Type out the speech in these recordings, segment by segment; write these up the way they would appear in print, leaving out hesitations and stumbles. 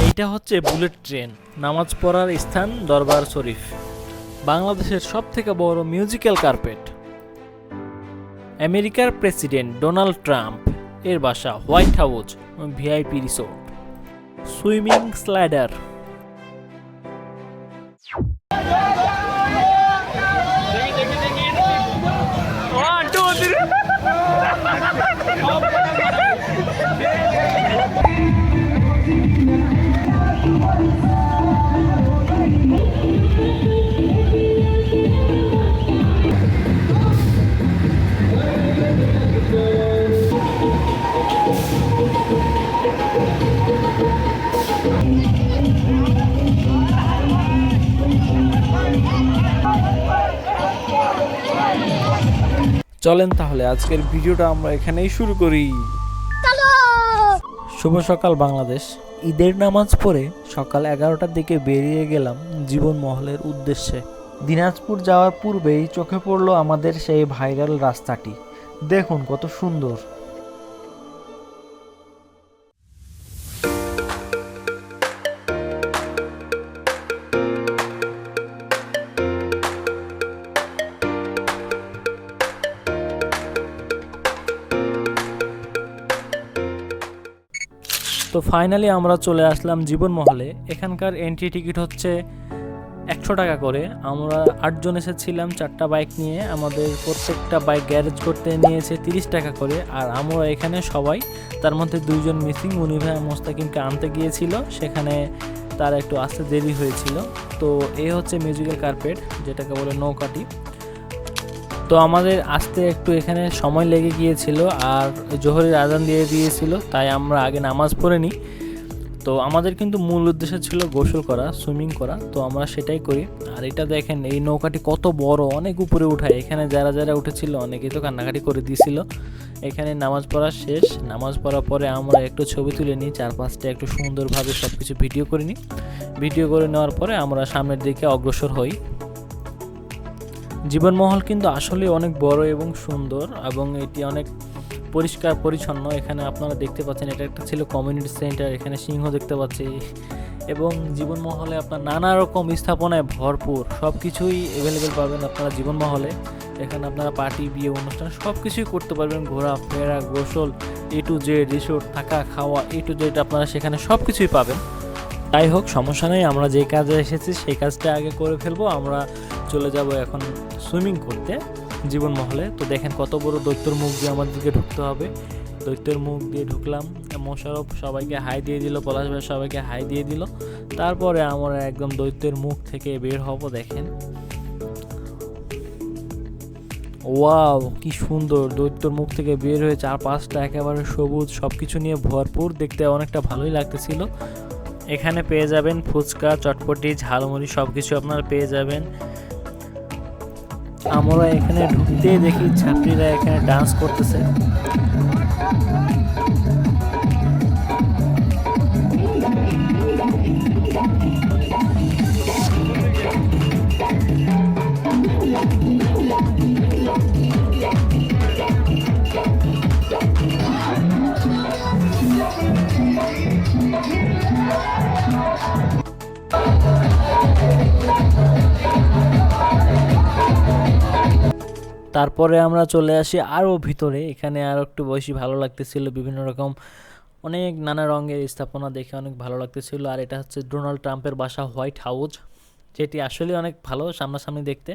এইটা হচ্ছে bullet train, নামাজ পড়ার স্থান দরবার শরীফ, বাংলাদেশের সবথেকে বড় মিউজিক্যাল কার্পেট। আমেরিকার প্রেসিডেন্ট ডোনাল্ড ট্রাম্প এর বাসা white house, VIP resort, swimming slider. চলেন তাহলে আজকের ভিডিওটা আমরা এখানেই শুরু করি। শুভ সকাল বাংলাদেশ। ঈদের নামাজ পড়ে সকাল 11টার দিকে বেরিয়ে গেলাম জীবন মহলের উদ্দেশ্যে। দিনাজপুর যাওয়ার পূর্বেই চোখে পড়লো আমাদের সেই ভাইরাল রাস্তাটি। দেখুন কত সুন্দর। তো ফাইনালি আমরা চলে আসলাম জীবন মহলে। এখানকার এন্ট্রি টিকিট হচ্ছে 100 টাকা করে। আমরা 8 জন এসেছিলাম 4টা বাইক নিয়ে। আমাদের প্রত্যেকটা বাইক গ্যারেজ করতে নিয়েছে 30 টাকা করে। আর আমরা এখানে সবাই, তার মধ্যে 2 জন মিসিং, উনি ভাই মোস্তাকিমকে আনতে গিয়েছিল, সেখানে তার একটু আসতে দেরি হয়েছিল। তো এই হচ্ছে মিউজিক্যাল কার্পেট, যেটাকে বলে নৌকাটি। তো আমাদের আসতে একটু এখানে সময় লেগে গিয়েছিল, আর জোহরের আজান দিয়ে দিয়েছিল, তাই আমরা আগে নামাজ পড়ে নিই। তো আমাদের কিন্তু মূল উদ্দেশ্য ছিল গোসল করা, সুইমিং করা, তো আমরা সেটাই করি। আর এটা দেখেন, এই নৌকাটি কত বড়, অনেক উপরে উঠায়। এখানে যারা যারা উঠেছিল অনেকেই তো কান্নাকাটি করে দিয়েছিল। এখানে নামাজ পড়া শেষ। নামাজ পড়ার পরে আমরা একটু ছবি তুলে নিই, 4-5টা একটু সুন্দরভাবে সব কিছু ভিডিও করে নিই। ভিডিও করে নেওয়ার পরে আমরা সামনের দিকে অগ্রসর হই। জীবনমহল কিন্তু আসলে অনেক বড় এবং সুন্দর, এবং এটি অনেক পরিষ্কার পরিচ্ছন্ন। এখানে আপনারা দেখতে পাচ্ছেন, এটা একটা ছিল কমিউনিটি সেন্টার। এখানে সিংহ দেখতে পাচ্ছি, এবং জীবনমহলে আপনার নানা রকম স্থাপনায় ভরপুর, সব কিছুই অ্যাভেলেবেল পাবেন আপনারা জীবনমহলে। এখানে আপনারা পার্টি, বিয়ে, অনুষ্ঠান সব কিছুই করতে পারবেন। ঘোরাফেরা, গোসল, A to Z, রিসোর্ট, থাকা খাওয়া A to Z আপনারা সেখানে সব কিছুই পাবেন। তাই হোক, সমস্যা নেই, আমরা যে কাজে এসেছি সেই কাজটা আগে করে ফেলবো। আমরা চলে যাব এখন সুইমিং করতে জীবন মহলে। তো দেখেন কত বড় দৈত্যর মুখ দিয়ে আমাদেরকে ঢুকতে হবে। দৈত্যের মুখ দিয়ে ঢুকলাম। মোশারফ সবাইকে হাই দিয়ে দিল, পলাশ ভাই সবাইকে হাই দিয়ে দিল। তারপরে আমরা একদম দৈত্যের মুখ থেকে বের হব। দেখেন, ওয়াও কি সুন্দর! দৈত্যর মুখ থেকে বের হয়ে 4-5টা একেবারে সবুজ, সব কিছু নিয়ে ভরপুর, দেখতে অনেকটা ভালোই লাগতেছিল। এখানে পেয়ে যাবেন ফুচকা, চটপটি, ঝালমুড়ি, সব কিছু আপনারা পেয়ে যাবেন। আমরা এখানে ঢুকতেই দেখি ছাত্রীরা এখানে ডান্স করতেছে। তারপরে আমরা চলে আসি আরও ভিতরে। এখানে আরও একটু বেশি ভালো লাগতেছিল, বিভিন্ন রকম অনেক নানা রঙের স্থাপনা দেখে অনেক ভালো লাগতেছিল। আর এটা হচ্ছে ডোনাল্ড ট্রাম্পের বাসা হোয়াইট হাউস, যেটি আসলে অনেক ভালো সামনাসামনি দেখতে।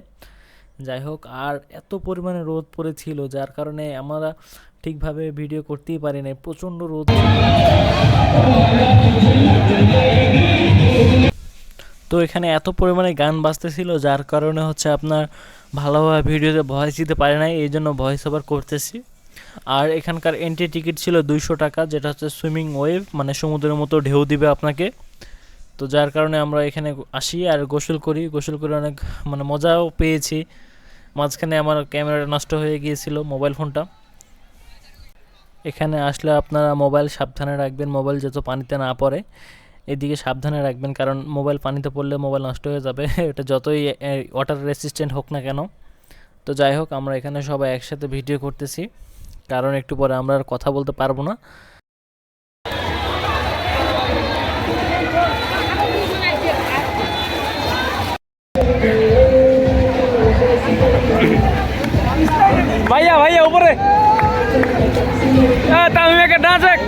যাই হোক, আর এত পরিমাণে রোদ পড়েছিল যার কারণে আমরা ঠিকভাবে ভিডিও করতেই পারি না, প্রচণ্ড রোদ। তো এখানে এত পরিমাণে গান বাজতেছিল যার কারণে হচ্ছে আপনার ভালোভাবে ভিডিওতে ভয়েস দিতে পারে নাই, এই জন্য ভয়েস ওভার করতেছি। আর এখানকার এন্ট্রি টিকিট ছিল 200 টাকা, যেটা হচ্ছে সুইমিং ওয়েভ, মানে সমুদ্রের মতো ঢেউ দিবে আপনাকে। তো যার কারণে আমরা এখানে আসি আর গোসল করি। গোসল করে অনেক মজাও পেয়েছি। মাঝখানে আমার ক্যামেরাটা নষ্ট হয়ে গিয়েছিল, মোবাইল ফোনটা। এখানে আসলে আপনারা মোবাইল সাবধানে রাখবেন, মোবাইল যত পানিতে না পড়ে এদিকে সাবধানে রাখবেন, কারণ মোবাইল পানিতে পড়লে মোবাইল নষ্ট হয়ে যাবে, এটা যতই ওয়াটার রেসিস্ট্যান্ট হোক না কেন। তো যাই হোক, আমরা এখানে সবাই একসাথে ভিডিও করতেছি, কারণ একটু পরে আমরা আর কথা বলতে পারবো না। ভাইয়া ভাইয়া উপরে তামিম একটা ডান্স এক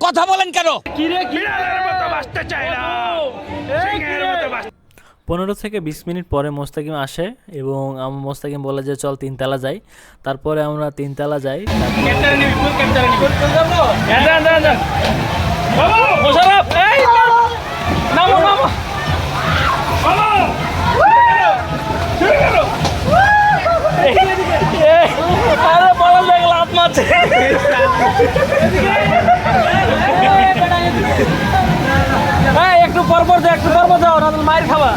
কথা বলেন কেন? 15 থেকে 20 মিনিট পরে মোস্তাকিম আসে এবং মোস্তাকিম বলে যে চল 3 তলা যাই। তারপরে আমরা 3 তলা যাই। একটু পরপর যাও, একটু পরপর যাও, না মায়ের খাবা।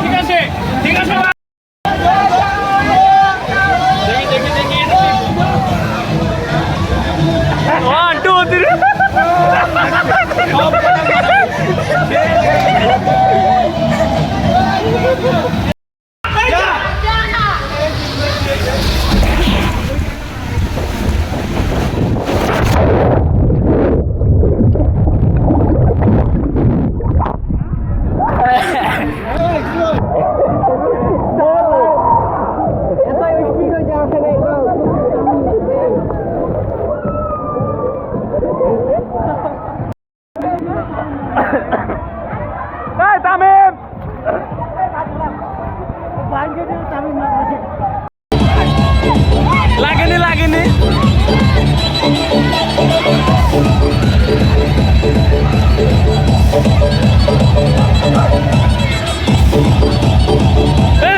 ঠিক আছে ঠিক আছে। One, two, three. Hey, Tamim! Lagi nih.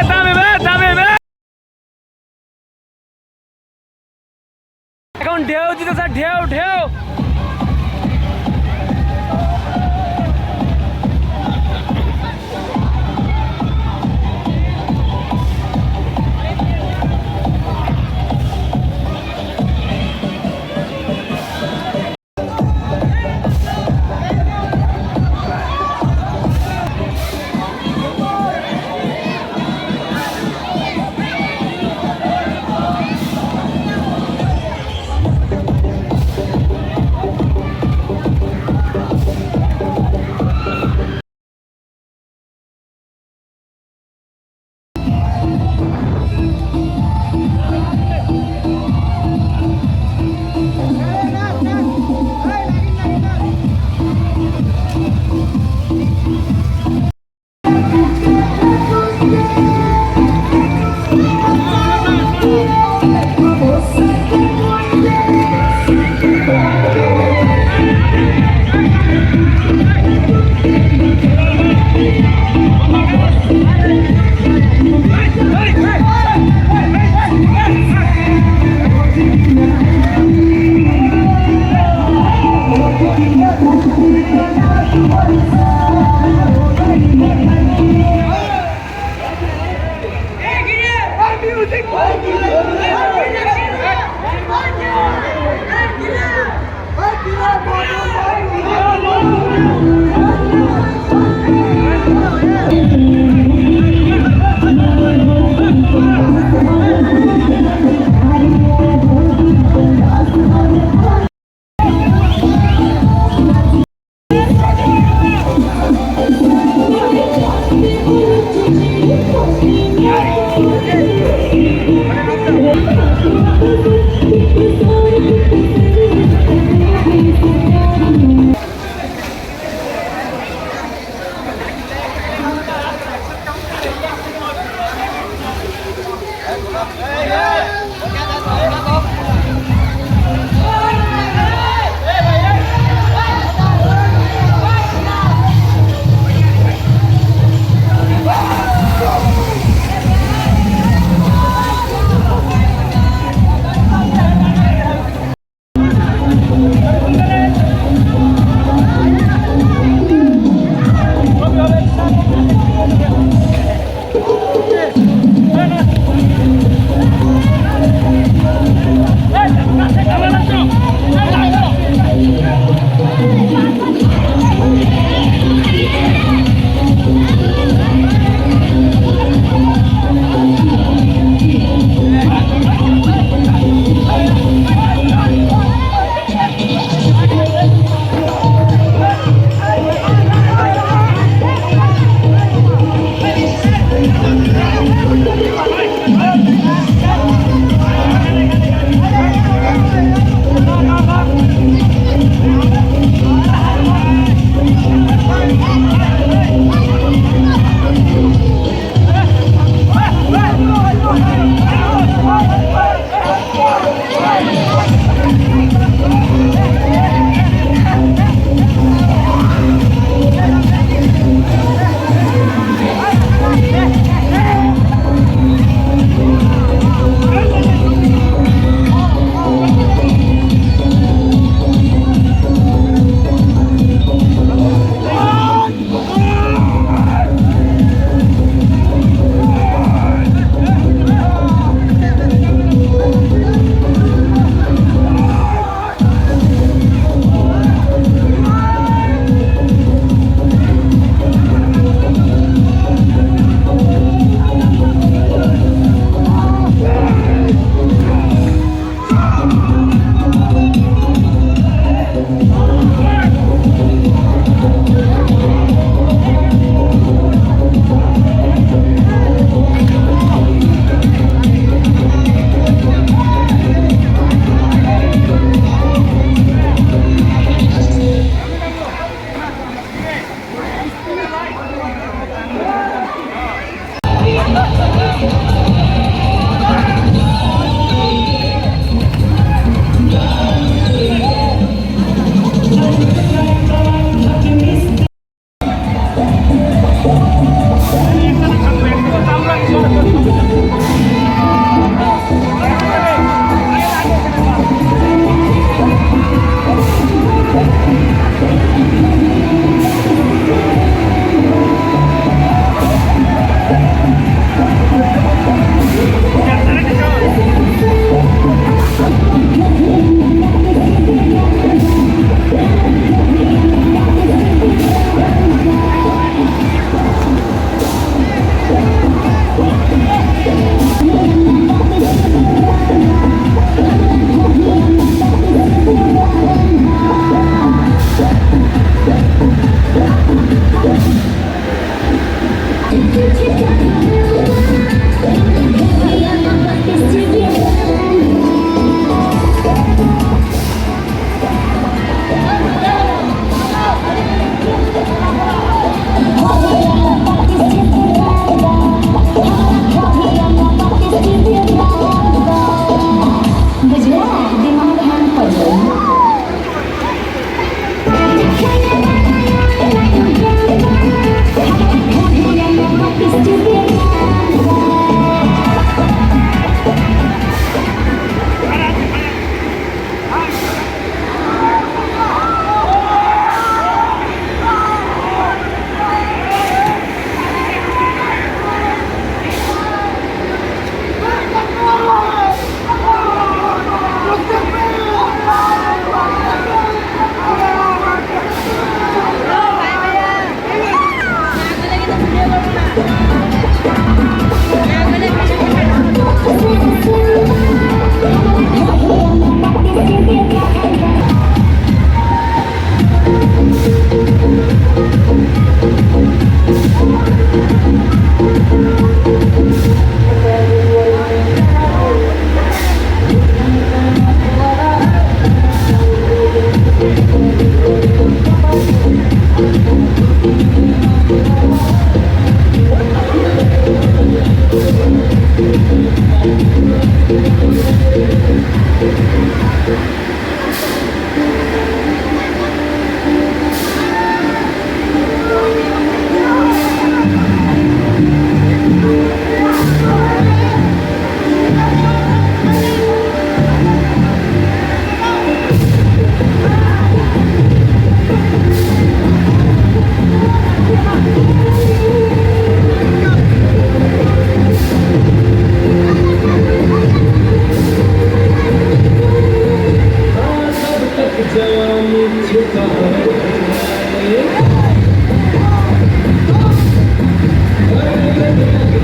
Tamim! এখন ঢেউ দিতে স্যার, ঢেউ।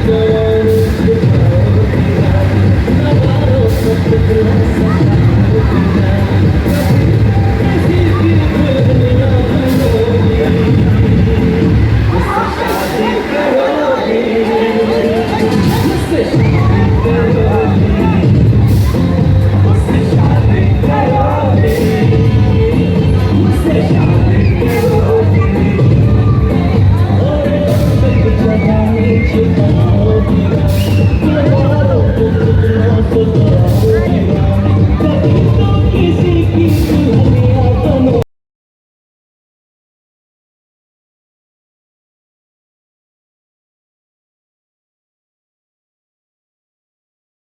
Thank you.